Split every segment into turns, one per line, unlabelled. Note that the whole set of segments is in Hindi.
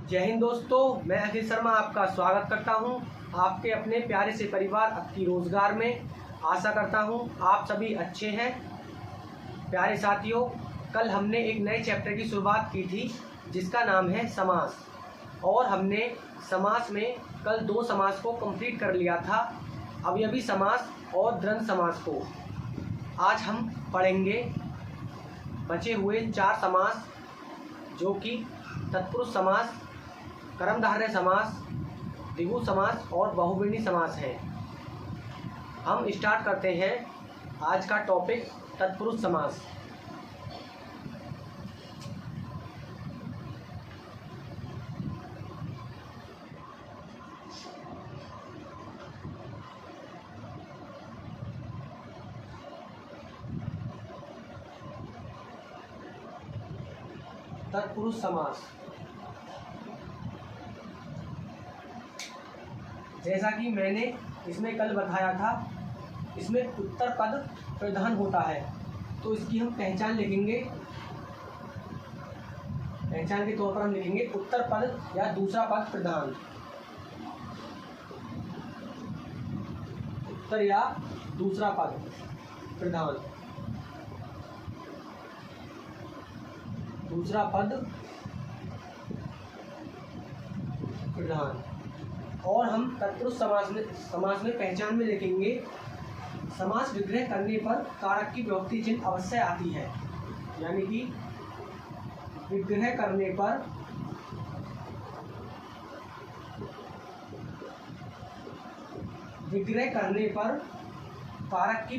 जय हिंद दोस्तों, मैं अखिल शर्मा आपका स्वागत करता हूं आपके अपने प्यारे से परिवार आपकी रोजगार में। आशा करता हूं आप सभी अच्छे हैं। प्यारे साथियों, कल हमने एक नए चैप्टर की शुरुआत की थी जिसका नाम है समास, और हमने समास में कल 2 समास को कंप्लीट कर लिया था, अवयवी समास और द्वंद्व समास को। आज हम पढ़ेंगे बचे हुए 4 समास, जो कि तत्पुरुष समास, कर्मधारय समास, द्विगु समास और बहुव्रीहि समास है। हम स्टार्ट करते हैं आज का टॉपिक तत्पुरुष समास। तत्पुरुष समास, जैसा कि मैंने इसमें कल बताया था, इसमें उत्तर पद प्रधान होता है, तो इसकी हम पहचान लिखेंगे। पहचान के तौर पर हम लिखेंगे उत्तर पद या दूसरा पद प्रधान। उत्तर या दूसरा पद प्रधान, दूसरा पद प्रधान। और हम तत्पुरुष समास में पहचान में लिखेंगे, समास विग्रह करने पर कारक की विभक्ति चिन्ह अवश्य आती है। यानी कि विग्रह करने पर कारक की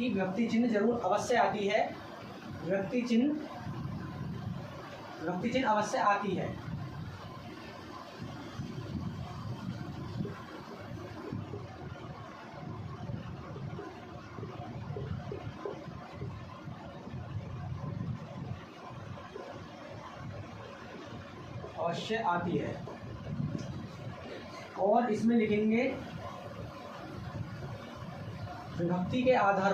विभक्ति चिन्ह जरूर अवश्य आती है। विभक्ति चिन्ह अवश्य आती है। अवश्य आती है। और इसमें लिखेंगे विभक्ति के आधार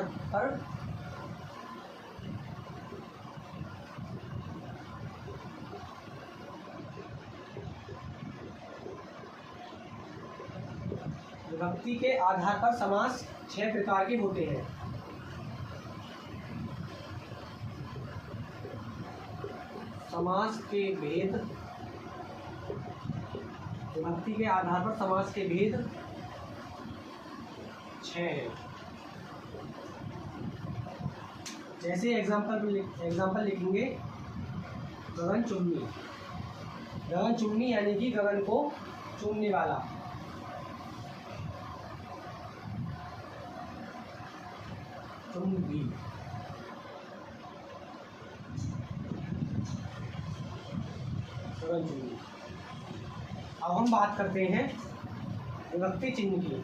पर समास 6 प्रकार के होते हैं। समास के भेद, विभक्ति के आधार पर समास के भेद 6 हैं। जैसे एग्जाम्पल लिखेंगे गगन चुम्बी। गगन चुम्बी यानी कि गगन को चूमने वाला। चुम्बी, गगन चुम्बी। अब हम बात करते हैं विभक्ति चिन्ह की।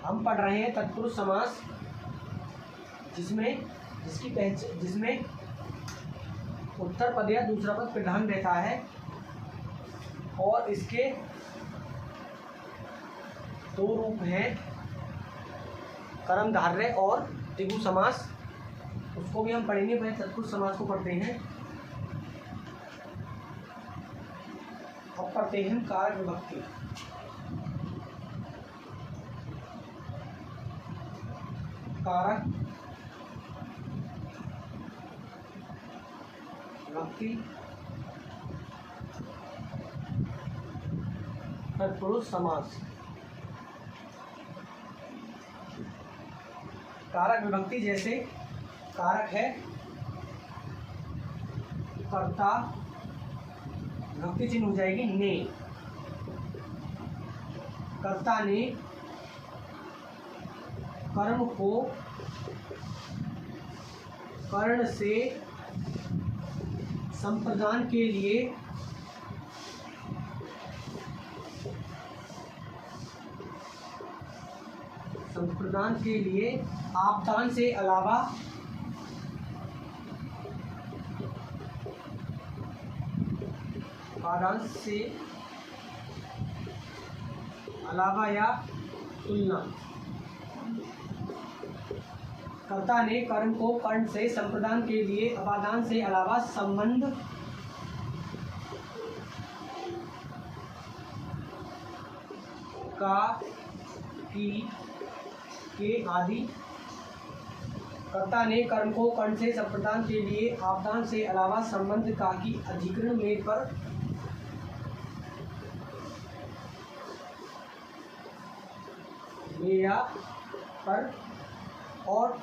हम पढ़ रहे हैं तत्पुरुष समास, जिसमें उत्तर पद या दूसरा पद प्रधान रहता है, और इसके 2 रूप हैं, कर्मधारय और द्विगु समास। उसको भी हम पढ़ेंगे, पहले तत्पुरुष समास को पढ़ते हैं। अब पढ़ते हैं कारक विभक्ति। कारक विभक्ति तत्पुरुष समास। कारक विभक्ति, जैसे कारक है कर्ता, विभक्ति चिन्ह हो जाएगी ने। कर्ता ने कर्म को कर्ण से संप्रदान के लिए आपदान से अलावा पादांश से अलावा या तुलना। कर्ता ने कर्म को कर्ण से संप्रदान के लिए अपादान से अलावा संबंध का, की, के आदि। कर्ता ने कर्म को कर्ण से संप्रदान के लिए आपदान से अलावा संबंध का, की, अधिकरण में, पर, में या पर और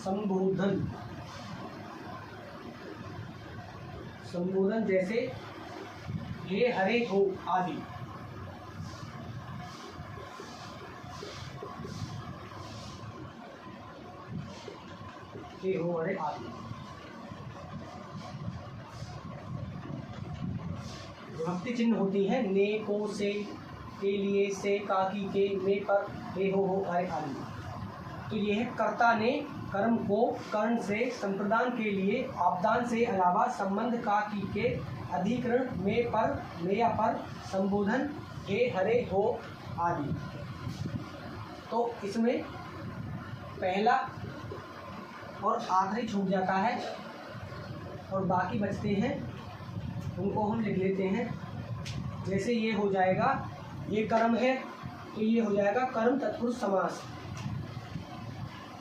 संबोधन जैसे हे हरे हो आदि। हे हो हरे आदि विभक्ति चिन्ह होती है ने, को, से, के लिए, से, का, की, के, में, पर, हे हो हरे आदि। तो यह है कर्ता ने कर्म को कर्ण से संप्रदान के लिए आपदान से अलावा संबंध का, की, के, अधिकरण में, पर, में या पर, संबोधन हे हरे हो आदि। तो इसमें पहला और आखिरी छूट जाता है और बाकी बचते हैं, उनको हम लिख लेते हैं। जैसे ये हो जाएगा, ये कर्म है तो ये हो जाएगा कर्म तत्पुरुष समास।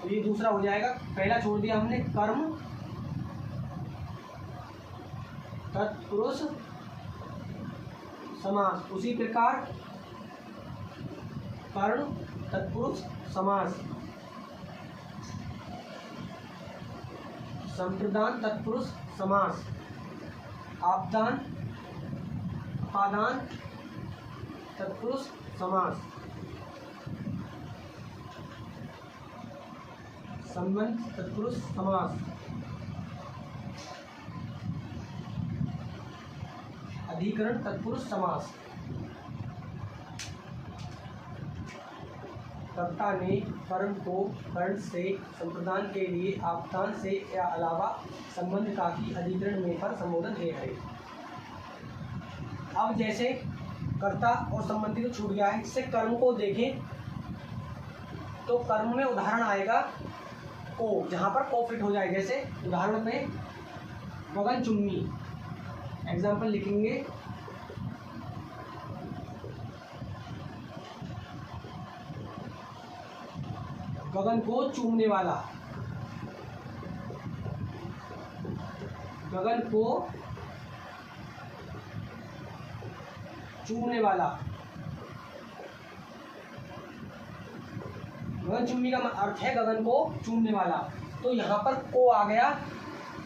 तो ये दूसरा हो जाएगा, पहला छोड़ दिया हमने कर्म तत्पुरुष समास। उसी प्रकार कर्ण तत्पुरुष समास, संप्रदान तत्पुरुष समास, आपदान अपादान तत्पुरुष समास, संबंध तत्पुरुष समास, अधिकरण तत्पुरुष समास। कर्ता ने कर्म को कर्ण से संप्रदान के लिए आपदान से या अलावा संबंध का, की, अधिकरण में, पर, संबोधन हे हरे। अब जैसे कर्ता और संबंधी तो छूट गया है, इससे कर्म को देखें तो कर्म में उदाहरण आएगा को, जहाँ पर को फिट हो जाए। जैसे उदाहरण में गगन चुम्मी, एग्जाम्पल लिखेंगे गगन को चूमने वाला, गगन को चूमने वाला। गगन चुम्मी का अर्थ है गगन को चूमने वाला। तो यहाँ पर को आ गया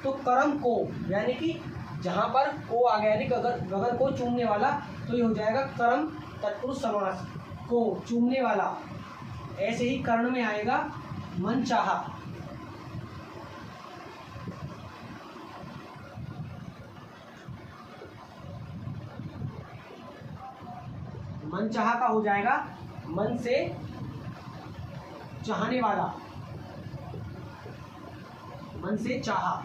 तो कर्म को, यानी कि जहाँ पर को आ गया यानी गगन को चूमने वाला, तो ये हो जाएगा कर्म तत्पुरुष समास, को चूमने वाला। ऐसे ही कर्ण में आएगा मन चाहा, मन चाहा का हो जाएगा मन से चाहने वाला, मन से चाहा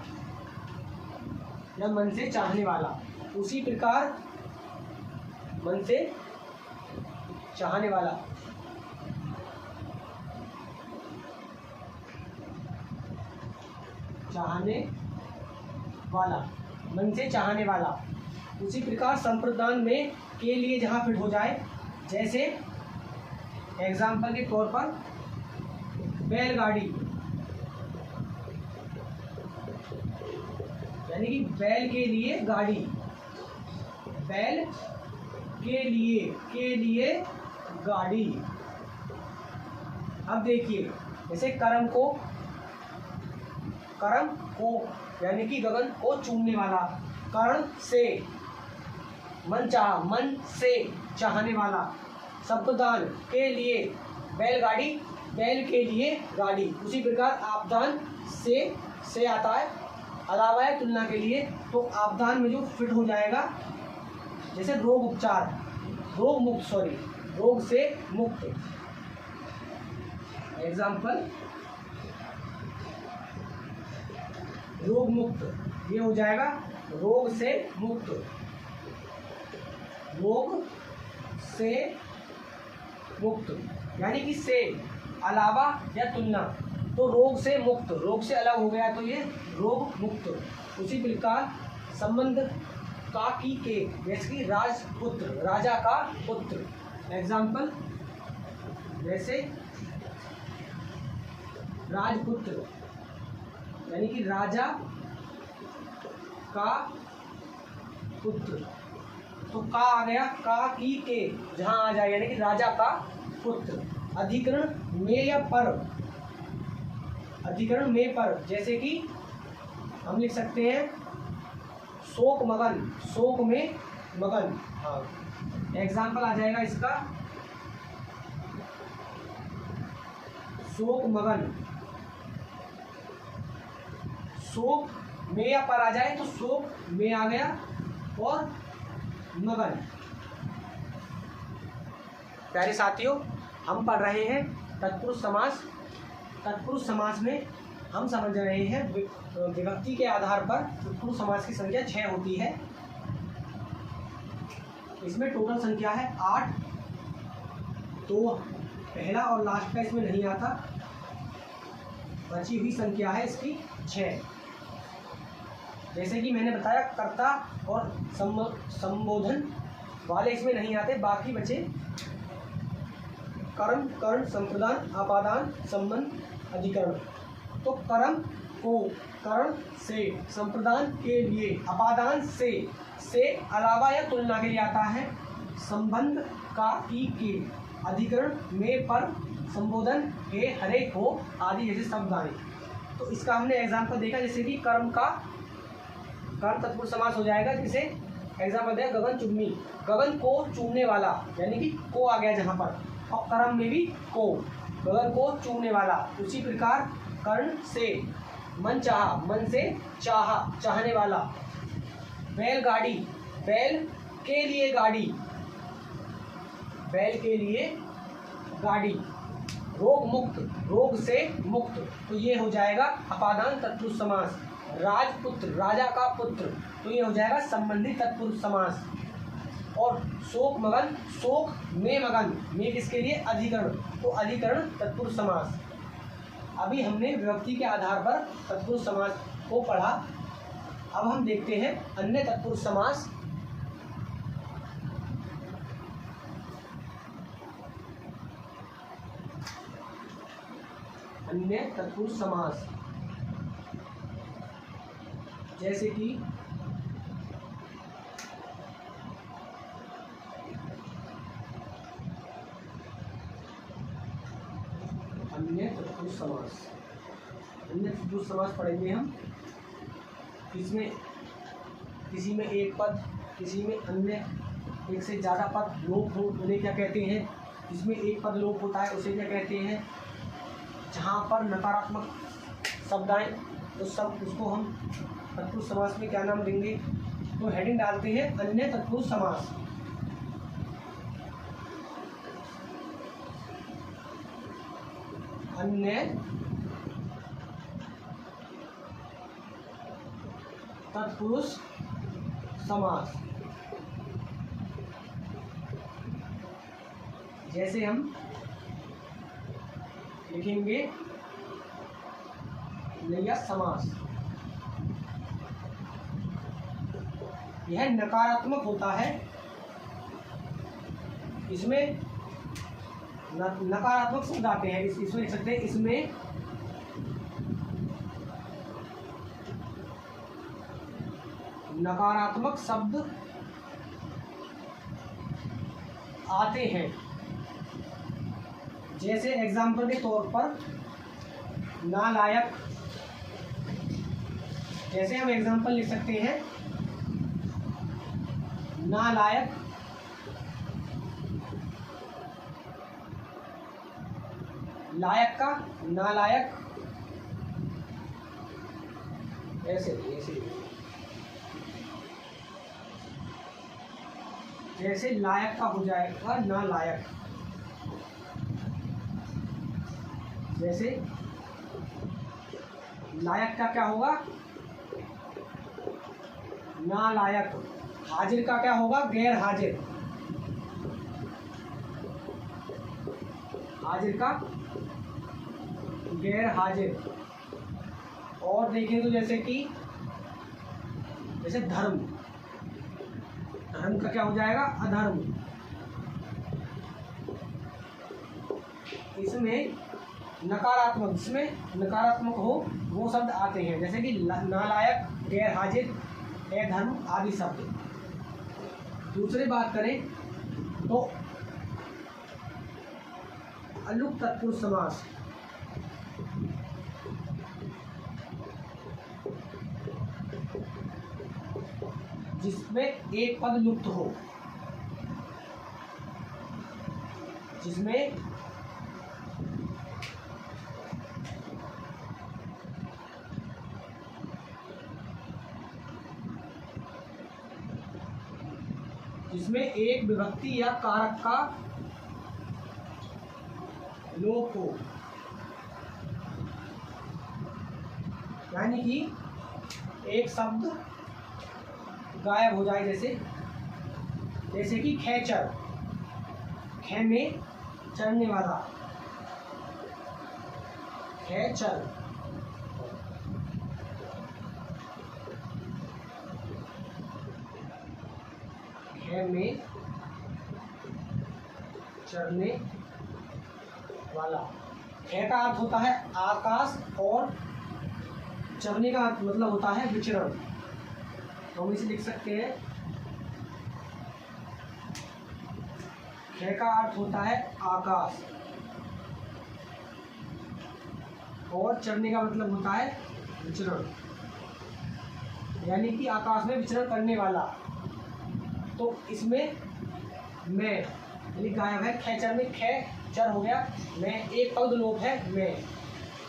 या मन से चाहने वाला। उसी प्रकार मन से चाहने वाला, चाहने वाला, मन से चाहने वाला। उसी प्रकार संप्रदान में के लिए जहाँ फिट हो जाए, जैसे एग्जाम्पल के तौर पर बैलगाड़ी, यानी कि बैल के लिए गाड़ी, बैल के लिए गाड़ी। अब देखिए जैसे कर्म को यानी कि गगन को चूमने वाला, कर्ण से मन से चाहने वाला, संप्रदान के लिए बैलगाड़ी, बैल के लिए गाड़ी। उसी प्रकार आपदान से आता है अलावा है तुलना के लिए, तो आपदान में जो फिट हो जाएगा, जैसे रोग उपचार, रोग से मुक्त। एग्जाम्पल रोग मुक्त, ये हो जाएगा रोग से मुक्त, रोग से मुक्त, यानी कि से अलावा या तुलना, तो रोग से मुक्त, रोग से अलग हो गया तो ये रोग मुक्त। उसी प्रकार संबंध का की के, जैसे कि राजपुत्र, राजा का पुत्र, एग्जाम्पल जैसे राजपुत्र यानी कि राजा का पुत्र, तो का आ गया, का की के जहाँ आ जाए यानी कि राजा का पुत्र। अधिकरण में या पर, अधिकरण में पर, जैसे कि हम लिख सकते हैं शोक मगन, शोक में मगन। हाँ, एग्जाम्पल आ जाएगा इसका शोक मगन, शोक में या पर आ जाए तो शोक में आ गया और मगन। प्यारे साथियों, हम पढ़ रहे हैं तत्पुरुष समास। तत्पुरुष समास में हम समझ रहे हैं विभक्ति के आधार पर तत्पुरुष समास की संख्या 6 होती है। इसमें टोटल संख्या है 8, तो पहला और लास्ट का इसमें नहीं आता, बची हुई संख्या है इसकी 6। जैसे कि मैंने बताया कर्ता और संबोधन वाले इसमें नहीं आते, बाकी बचे कर्म, कर्ण, संप्रदान, अपादान, संबंध, अधिकरण। तो कर्म को कर्ण से, संप्रदान के लिए, अपादान से अलावा या तुलना के लिए आता है, संबंध का की के, अधिकरण में पर, संबोधन के, हरे को आदि जैसे शब्द आए। तो इसका हमने एग्जाम्पल देखा, जैसे कि कर्म का कर्म तत्पुरुष समास हो जाएगा। जैसे एग्जाम्पल दिया गगन चुम्बी, गगन को चूमने वाला, यानी कि को आ गया जहाँ पर, और कर्म में भी को, गगन को चूमने वाला। उसी प्रकार कर्ण से मन चाहा, मन से चाहा, चाहने वाला। बैलगाड़ी, बैल के लिए गाड़ी, बैल के लिए गाड़ी। रोग मुक्त, रोग से मुक्त, तो ये हो जाएगा अपादान तत्पुरुष समास। राजपुत्र, राजा का पुत्र, तो ये हो जाएगा संबंधित तत्पुरुष समास। और शोक मगन, शोक में मगन, में किसके लिए, अधिकरण, तो अधिकरण तत्पुरुष समास। अभी हमने विभक्ति के आधार पर तत्पुरुष समास को पढ़ा। अब हम देखते हैं अन्य तत्पुरुष समास। अन्य तत्पुरुष समास जैसे कि अन्य तत्पुरुष समास, अन्य तत्पुरुष समास पढ़ेंगे हम। इसमें किसी में एक पद, किसी में अन्य, एक से ज़्यादा पद लोप हो, उन्हें क्या कहते हैं। इसमें एक पद लोप होता है, उसे क्या कहते हैं। जहाँ पर नकारात्मक शब्द आए तो सब उसको हम तत्पुरुष समास में क्या नाम देंगे, तो हेडिंग डालते हैं अन्य तत्पुरुष समास। अन्य तत्पुरुष समास। जैसे हम लिखेंगे नैया समास, यह नकारात्मक होता है। इसमें नकारात्मक शब्द आते हैं, इसमें लिख सकते हैं, इसमें नकारात्मक शब्द आते हैं। जैसे एग्जाम्पल के तौर पर नालायक, जैसे हम एग्जाम्पल लिख सकते हैं नालायक, लायक का नालायक, ऐसे ऐसे। जैसे लायक का हो जाएगा नालायक, जैसे लायक का क्या होगा नालायक। हाजिर का क्या होगा? गैर हाजिर। हाजिर का गैर हाजिर। और देखें तो जैसे कि जैसे धर्म, धर्म का क्या हो जाएगा? अधर्म। इसमें नकारात्मक, जिसमें नकारात्मक हो वो शब्द आते हैं, जैसे कि नालायक, गैर हाजिर, अधर्म आदि शब्द। दूसरी बात करें तो अलुक तत्पुरुष समास, जिसमें एक पद लुप्त हो, जिसमें एक विभक्ति या कारक का लोप हो, यानी कि एक शब्द गायब हो जाए, जैसे कि खेचर, खे में चढ़ने वाला, खेचर। खे में चढ़ने वाला। खे का अर्थ होता है आकाश और चढ़ने का मतलब होता है विचरण। तो हम इसे लिख सकते हैं, खे का अर्थ होता है आकाश और चढ़ने का मतलब होता है विचरण, यानी कि आकाश में विचरण करने वाला। तो इसमें मैं यानी गायब है, खेचर में खे चर हो गया, मैं एक पद लोप है मैं।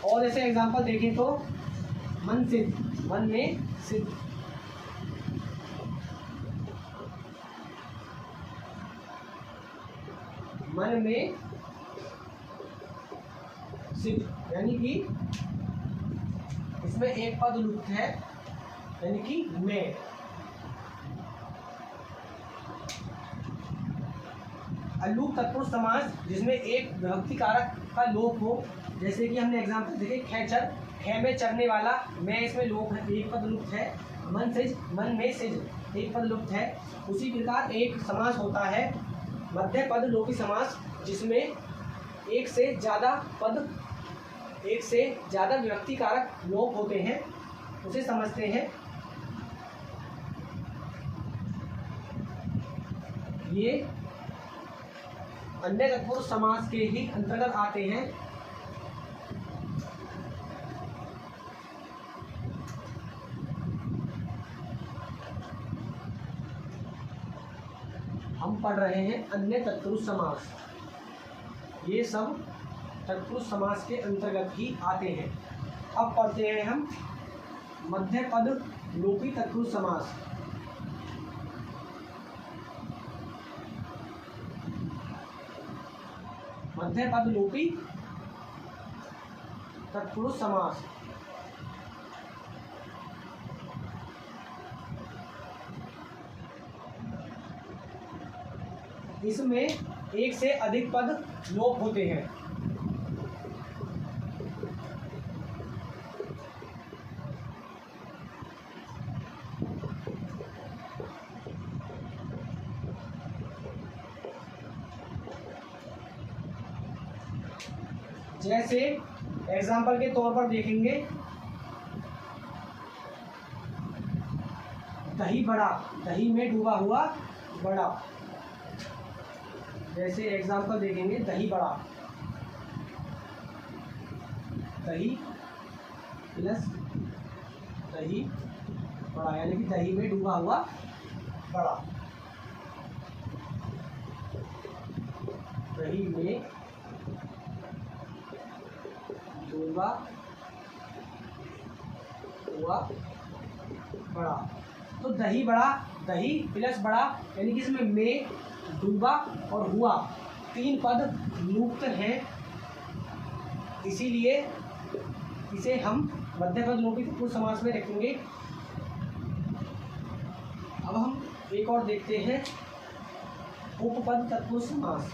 और ऐसे एग्जांपल देखें तो मन सिद्ध, मन में सिद्ध, मन में सिद्ध, यानी कि इसमें एक पद लुप्त है, यानी कि मैं। अलूप तत्पुरुष समास, जिसमें एक विभक्ति कारक का लोप हो, जैसे कि हमने एग्जांपल देखे खेचर, खे में चढ़ने वाला, मैं इसमें लोप है, एक पद लुप्त है। मन सिज, मन में सिज, एक पद लुप्त है। उसी प्रकार एक समास होता है मध्य पद लोपी समास, जिसमें एक से ज्यादा विभक्ति कारक लोप होते हैं, उसे समझते हैं। ये अन्य तत्पुरुष समास के ही अंतर्गत आते हैं। हम पढ़ रहे हैं अन्य तत्पुरुष समास, ये सब तत्पुरुष समास के अंतर्गत ही आते हैं। अब पढ़ते हैं हम मध्य पद लोपी तत्पुरुष समास। मध्य पद लोपी तत्पुरुष समास, इसमें एक से अधिक पद लोप होते हैं। जैसे एग्जाम्पल के तौर पर देखेंगे, दही बड़ा, दही में डूबा हुआ बड़ा। जैसे एग्जाम्पल देखेंगे दही बड़ा, दही प्लस दही बड़ा, यानी कि दही में डूबा हुआ बड़ा, दही में डूबा हुआ बड़ा। तो दही बड़ा, दही प्लस बड़ा, यानी कि इसमें में, डूबा और हुआ तीन पद लुप्त हैं, इसीलिए इसे हम मध्य पद लोपी तत्पुरुष समास में रखेंगे। अब हम एक और देखते हैं उपपद तत्पुरुष समास।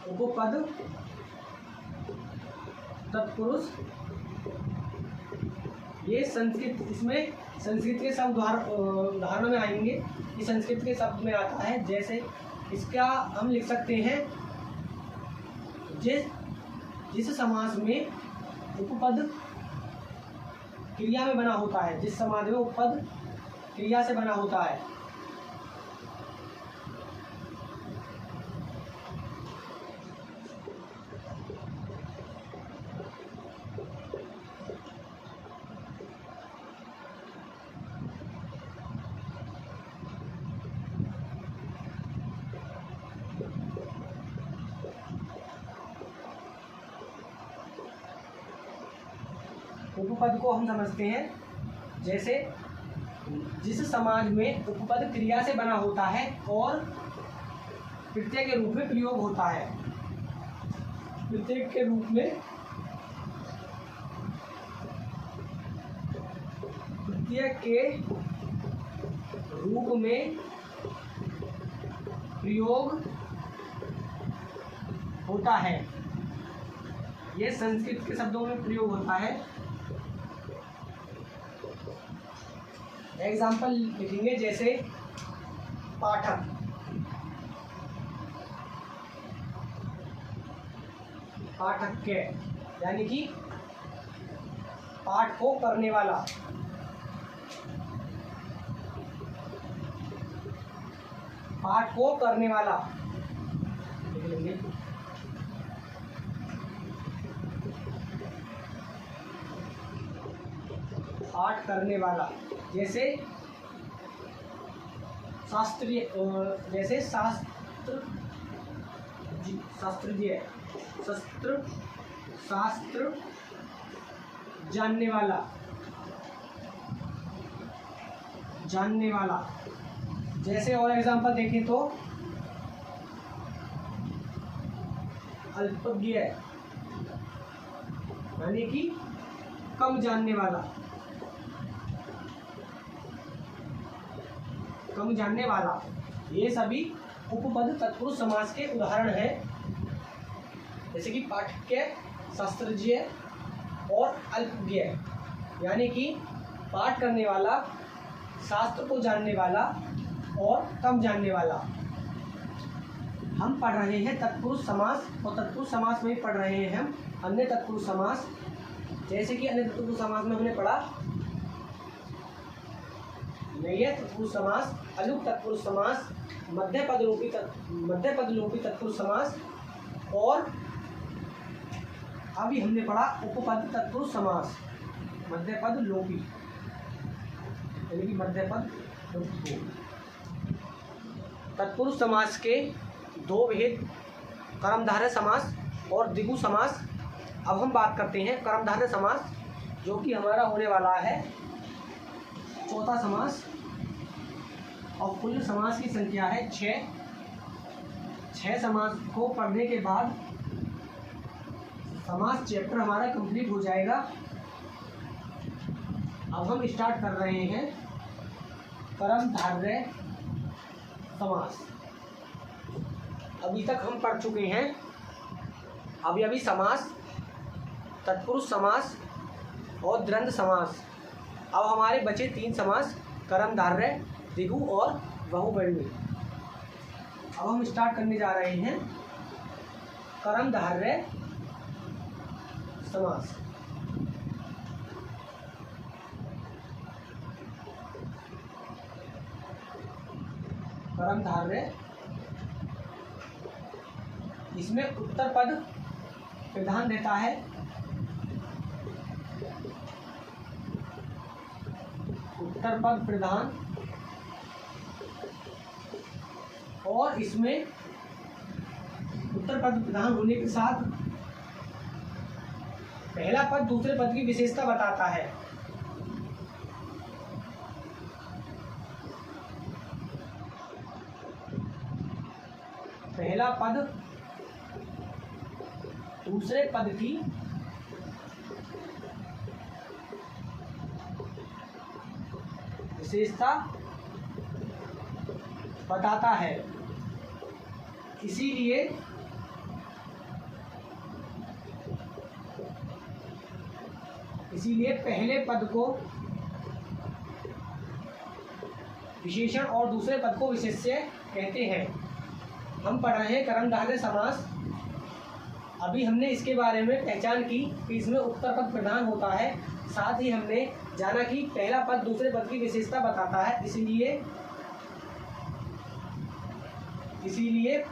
उपपद तत्पुरुष, ये संस्कृत, इसमें संस्कृत के शब्द उदाहरण में आएंगे। ये संस्कृत के शब्द में आता है। जैसे इसका हम लिख सकते हैं, जिस समास में उपपद क्रिया में बना होता है, जिस समास में उपपद क्रिया से बना होता है। उपपद को हम समझते हैं जैसे जिस समाज में उपपद क्रिया से बना होता है और प्रत्यय के रूप में प्रयोग होता है। प्रत्यय के रूप में, प्रत्यय के रूप में प्रयोग होता है। यह संस्कृत के शब्दों में प्रयोग होता है। एग्जाम्पल लिखेंगे जैसे पाठक, पाठक के, यानी कि पाठ को करने वाला। पाठ को करने वाला लिख लेंगे। पाठ करने वाला, जैसे शास्त्रीय, जैसे शास्त्र जानने वाला, जानने वाला। जैसे और एग्जांपल देखें तो अल्पज्ञ, यानी कि कम जानने वाला, कम जानने वाला। ये सभी उपपद तत्पुरुष समास के उदाहरण हैं। जैसे कि पाठज्ञ, शास्त्रज्ञ और अल्पज्ञ, यानी कि पाठ करने वाला, शास्त्र को जानने वाला और कम जानने वाला। हम पढ़ रहे हैं तत्पुरुष समास, और तत्पुरुष समास में पढ़ रहे हैं हम अन्य तत्पुरुष समास। जैसे कि अन्य तत्पुरुष समास में हमने पढ़ा नैय तत्पुरुष समास, अलुक तत्पुरुष समास, मध्य पद लोपी तत्पुरुष समास, और अभी हमने पढ़ा उपपद तत्पुरुष समास, मध्य पद लोपी, यानी कि मध्य पद लोपी। तत्पुरुष समास के दो भेद, कर्मधारय समास और द्विगु समास। अब हम बात करते हैं कर्मधारय समास, जो कि हमारा होने वाला है चौथा समास, और कुल समास की संख्या है 6। 6 समास को पढ़ने के बाद समास चैप्टर हमारा कंप्लीट हो जाएगा। अब हम स्टार्ट कर रहे हैं कर्मधारय समास। अभी तक हम पढ़ चुके हैं अभी समास, तत्पुरुष समास और द्वंद्व समास। अब हमारे बचे 3 समास, कर्मधारय, द्विगु और बहुवचनी। अब हम स्टार्ट करने जा रहे हैं कर्मधारय समास। कर्मधारय, इसमें उत्तर पद प्रधान देता है। उत्तर पद प्रधान, और इसमें उत्तर पद प्रधान होने के साथ पहला पद दूसरे पद की विशेषता बताता है। पहला पद दूसरे पद की विशेषता बताता है। इसीलिए पहले पद को विशेषण और दूसरे पद को विशेष्य कहते हैं। हम पढ़ रहे हैं कर्मधारय समास। अभी हमने इसके बारे में पहचान की कि इसमें उत्तर पद प्रधान होता है। साथ ही हमने जाना कि पहला पद दूसरे पद की विशेषता बताता है। इसीलिए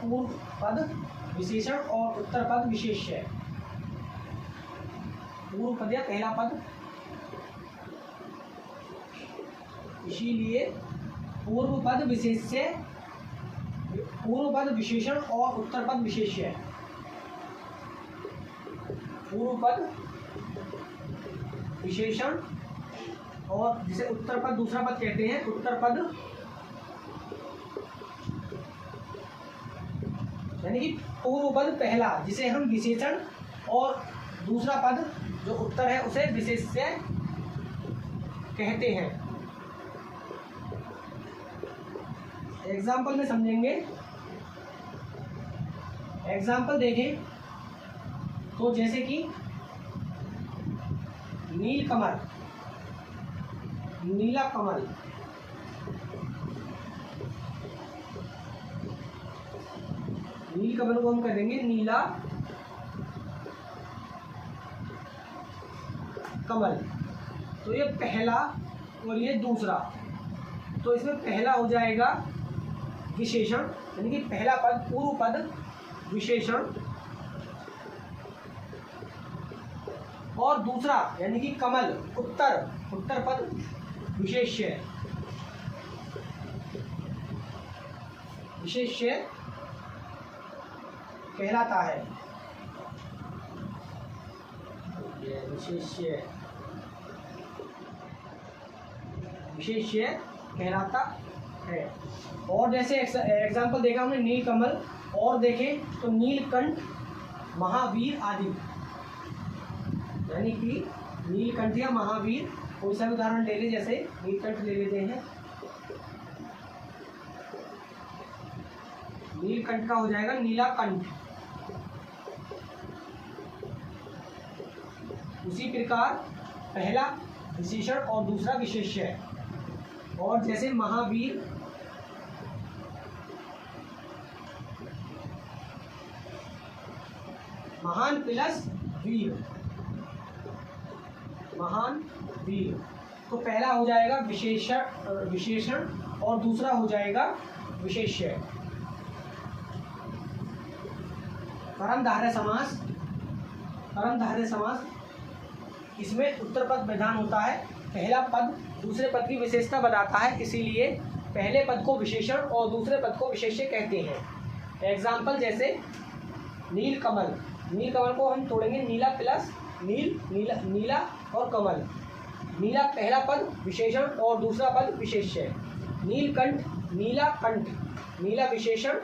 पूर्व पद विशेषण और उत्तर पद विशेष्य। पूर्व पद या पहला पद, इसीलिए पूर्व पद विशेष्य, पूर्व पद विशेषण और उत्तर पद विशेष्य। पूर्व पद विशेषण और जिसे उत्तर पद दूसरा पद कहते हैं, उत्तर पद यानी कि पूर्व पद पहला जिसे हम विशेषण और दूसरा पद जो उत्तर है उसे विशेष्य कहते हैं। एग्जाम्पल में समझेंगे। एग्जाम्पल देखें तो जैसे कि नील कमल, नीला कमल, नील कमल को हम कर देंगे नीला कमल। तो ये पहला और ये दूसरा, तो इसमें पहला हो जाएगा विशेषण यानी कि पहला पद पूर्व पद विशेषण और दूसरा यानी कि कमल उत्तर पद विशेष्य। विशेष्य कहलाता है। विशेष्य कहलाता है। और जैसे एग्जाम्पल देखा हमने नील कमल, और देखें तो नीलकंठ, महावीर आदि, यानी कि नीलकंठ या महावीर। कोई सा उदाहरण ले ले, जैसे नीलकंठ ले लेते हैं। नीलकंठ का हो जाएगा नीलाकंठ। उसी प्रकार पहला विशेषण और दूसरा विशेष्य है। और जैसे महावीर, महान प्लस वीर, महान वीर। तो पहला हो जाएगा विशेषण और दूसरा हो जाएगा विशेष्य। कर्मधारय समास, कर्मधारय समास इसमें उत्तर पद प्रधान होता है। पहला पद दूसरे पद की विशेषता बताता है, इसीलिए पहले पद को विशेषण और दूसरे पद को विशेष्य कहते हैं। एग्जाम्पल जैसे नील कमल, नील कमल को हम तोड़ेंगे नीला प्लस नील, नीला और कमल। नीला पहला पद विशेषण और दूसरा पद विशेष्य। नीलकंठ, नीला कंठ, नीला विशेषण,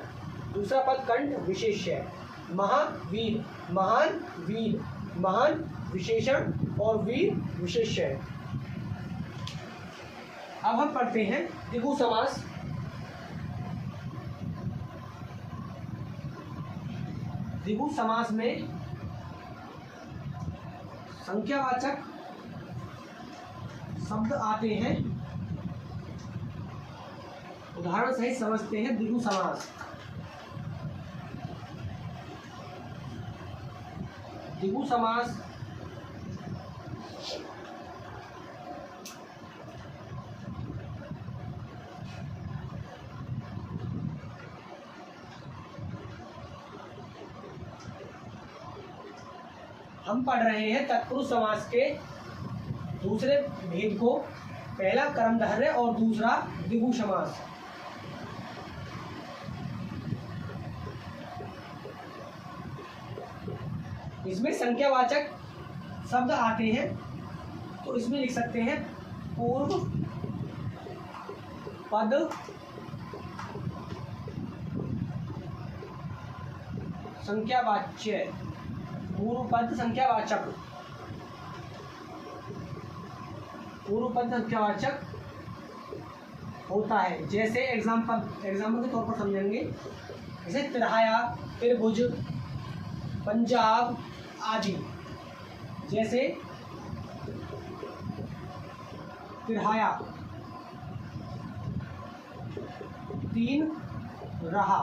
दूसरा पद कंठ विशेष्य। महावीर, महान वीर, महान विशेषण और वीर विशेष्य। अब हम पढ़ते हैं द्विगु समास। द्विगु समास में संख्यावाचक शब्द आते हैं। उदाहरण सहित समझते हैं द्विगु समास। द्विगु समास हम पढ़ रहे हैं तत्पुरुष समास के दूसरे भेद को। पहला कर्मधारय और दूसरा द्विगु समास। इसमें संख्यावाचक शब्द आते हैं, तो इसमें लिख सकते हैं पूर्व पद संख्यावाच्य, पूर्व पद संख्यावाचक, पूर्व पद संख्यावाचक होता है। जैसे एग्जाम्पल के तौर पर समझेंगे, जैसे तिरहाया, त्रिभुज, पंजाब आदि। जैसे तिरहाया, तीन रहा,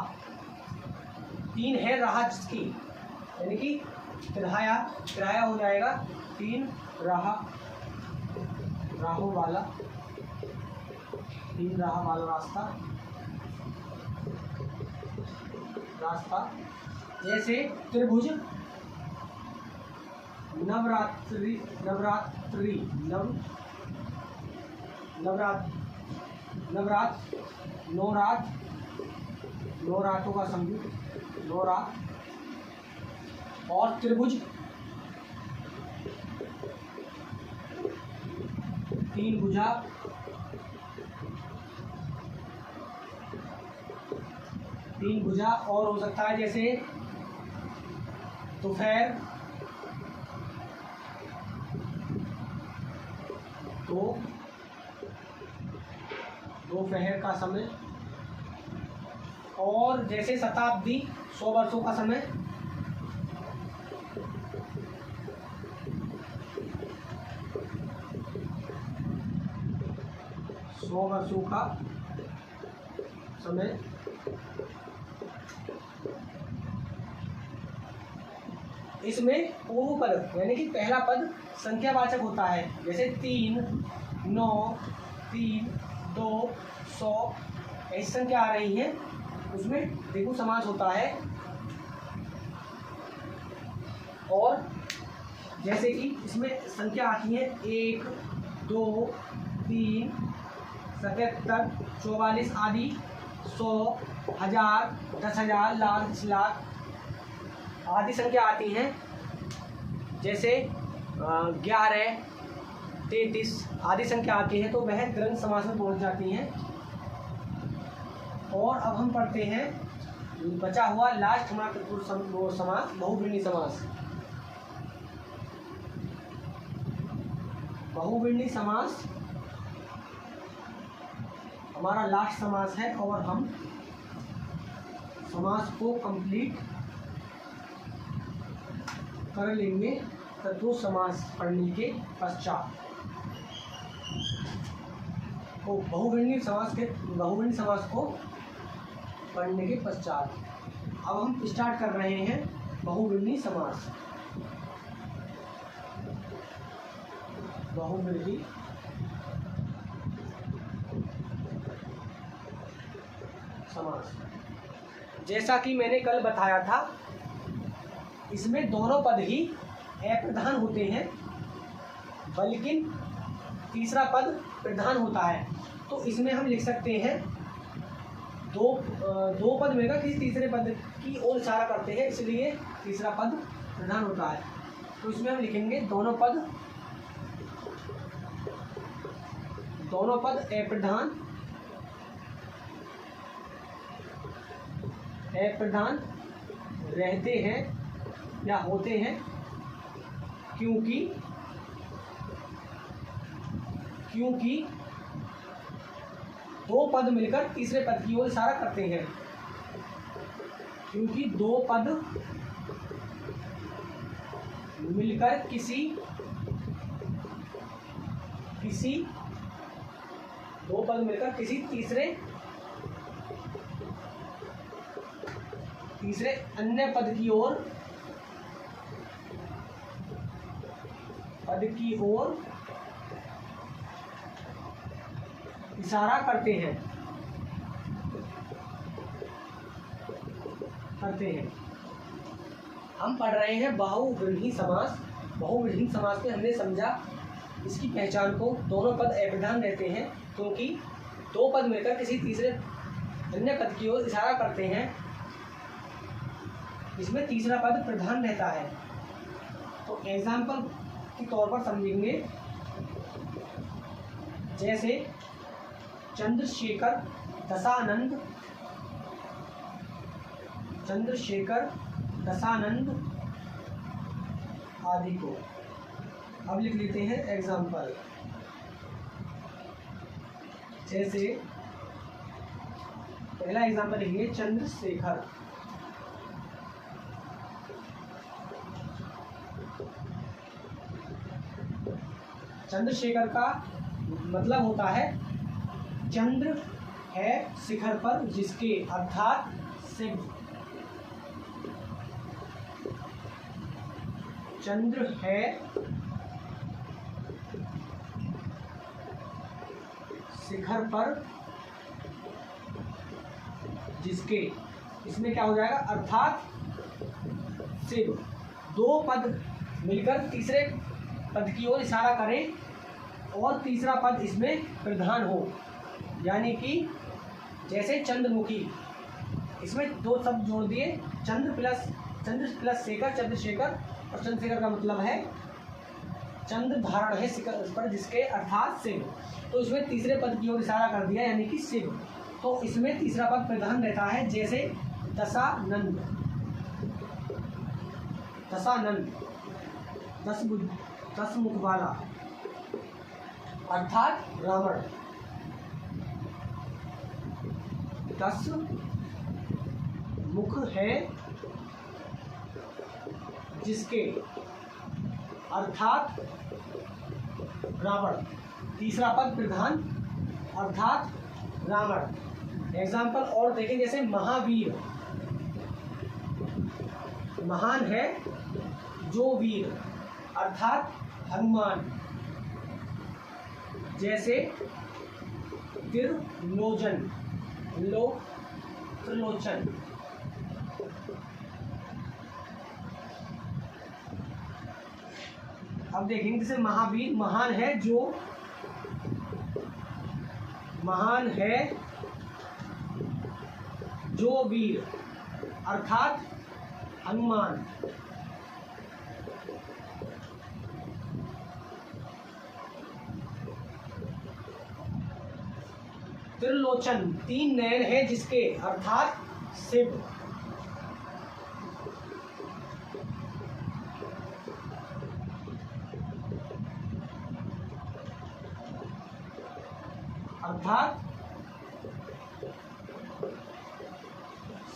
तीन है रहा जिसकी, यानी कि तिरहाया हो जाएगा तीन राह, राहों वाला, तीन राह वाला रास्ता। जैसे त्रिभुज, नवरात्रि, नौ रातों का संयुक्त, और त्रिभुज, तीन भुजा, और हो सकता है जैसे दोपहर, दोपहर का समय, और जैसे शताब्दी, 100 वर्षों का समय, 100 वर्षों का समय। इसमें पूर्व पद यानी कि पहला पद संख्यावाचक होता है। जैसे 3, 9, 3, 2, 100 ऐसी संख्या आ रही है, उसमें द्विगु समास होता है। और जैसे कि इसमें संख्या आती है 1, 2, 3, 77, 44 आदि, 100, 1000, 10,000, लाख, 10 लाख आदि संख्या आती हैं। जैसे 11, 33 आदि संख्या आती है, तो वह द्वंद्व समास में पहुंच जाती हैं। और अब हम पढ़ते हैं बचा हुआ लास्ट हमारा तत्पुरुष समास, बहुव्रीहि समास। बहुव्रीहि समास हमारा लास्ट समास है, और हम समास को कंप्लीट कर लेंगे तत्पुरुष समास पढ़ने के पश्चात। तो बहुव्रीहि समास को पढ़ने के पश्चात अब हम स्टार्ट कर रहे हैं बहुव्रीहि समास। बहुव्रीहि समास, जैसा कि मैंने कल बताया था, इसमें दोनों पद ही अप्रधान होते हैं, बल्कि तीसरा पद प्रधान होता है। तो इसमें हम लिख सकते हैं दो पद मिलकर किसी तीसरे पद की ओर इशारा करते हैं, इसलिए तीसरा पद प्रधान होता है। तो इसमें हम लिखेंगे दोनों पद अप्रधान रहते हैं या होते हैं, क्योंकि दो पद मिलकर तीसरे पद की ओर इशारा करते हैं। क्योंकि दो पद मिलकर किसी तीसरे अन्य पद की ओर इशारा करते हैं। हम पढ़ रहे हैं बहुव्रीहि समास। बहुव्रीहि समास में हमने समझा इसकी पहचान को, दोनों पद अप्रधान रहते हैं क्योंकि दो पद मिलकर किसी तीसरे अन्य पद की ओर इशारा करते हैं। इसमें तीसरा पद प्रधान रहता है। तो एग्जाम्पल के तौर पर समझेंगे, जैसे चंद्रशेखर दशानंद आदि को। अब लिख लेते हैं एग्जाम्पल, जैसे पहला एग्जाम्पल लिखिए चंद्रशेखर। चंद्रशेखर का मतलब होता है चंद्र है शिखर पर जिसके, अर्थात शिव। चंद्र है शिखर पर जिसके, इसमें क्या हो जाएगा, अर्थात शिव। दो पद मिलकर तीसरे पद की ओर इशारा करें और तीसरा पद इसमें प्रधान हो, यानी कि जैसे चंद्रमुखी, इसमें दो शब्द जोड़ दिए, चंद्र प्लस शेखर, चंद्रशेखर। और चंद्रशेखर का मतलब है चंद्र धारण है शिखर पर जिसके, अर्थात शिव। तो इसमें तीसरे पद की ओर इशारा कर दिया, यानी कि शिव। तो इसमें तीसरा पद प्रधान रहता है, जैसे दशानंद, दस मुख वाला, अर्थात रावण। 10 मुख है जिसके, अर्थात रावण। तीसरा पद प्रधान, अर्थात रावण। एग्जाम्पल और देखें, जैसे महावीर, महान है जो वीर, अर्थात हनुमान। जैसे त्रिलोचन, त्रिलोचन। अब देखेंगे जैसे महावीर, महान है जो वीर, अर्थात हनुमान। त्रिलोचन, 3 नयन है जिसके, अर्थात शिव। अर्थात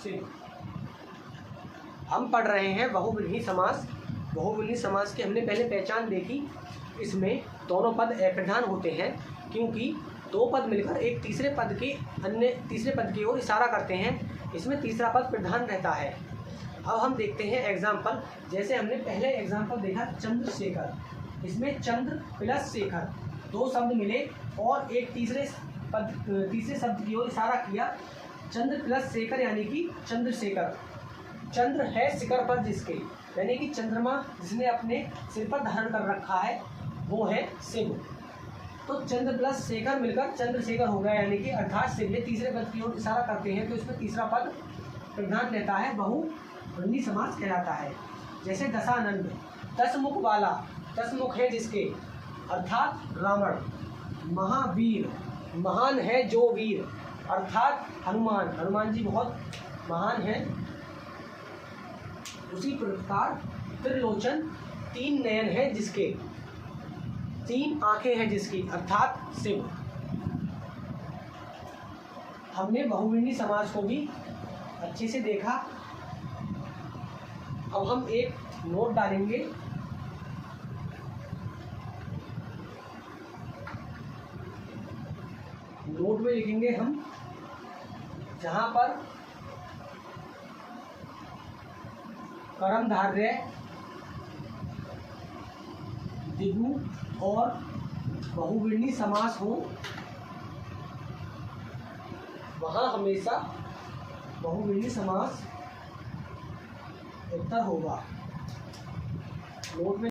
शिव। हम पढ़ रहे हैं बहुव्रीहि समास। बहुव्रीहि समास की हमने पहले पहचान देखी। इसमें दोनों पद अप्रधान होते हैं क्योंकि दो पद मिलकर एक तीसरे पद की ओर इशारा करते हैं। इसमें तीसरा पद प्रधान रहता है। अब हम देखते हैं एग्जाम्पल। जैसे हमने पहले एग्जाम्पल देखा चंद्रशेखर, इसमें चंद्र प्लस शेखर, दो शब्द मिले और एक तीसरे शब्द की ओर इशारा किया, चंद्र प्लस शेखर, यानी कि चंद्रशेखर। चंद्र है शिखर पर जिसके, यानी कि चंद्रमा जिसने अपने सिर पर धारण कर रखा है वो है शिव। तो चंद्र प्लस शेखर मिलकर चंद्रशेखर हो गया, यानी कि अर्थात शिव। ये तीसरे पद की ओर इशारा करते हैं तो इसमें तीसरा पद प्रधान रहता है, बहुव्रीहि समास कहलाता है। जैसे दशानंद, 10 मुख वाला, 10 मुख है जिसके, अर्थात रावण। महावीर, महान है जो वीर, अर्थात हनुमान। हनुमान जी बहुत महान हैं। उसी प्रकार त्रिलोचन, 3 नयन है जिसके, 3 आंखें हैं जिसकी, अर्थात शिव। हमने बहुव्रीहि समास को भी अच्छे से देखा। अब हम एक नोट डालेंगे। नोट में लिखेंगे हम, जहां पर कर्मधारय, द्विगु और बहुव्रीहि समास हो वहां हमेशा बहुव्रीहि समास उत्तर होगा। नोट में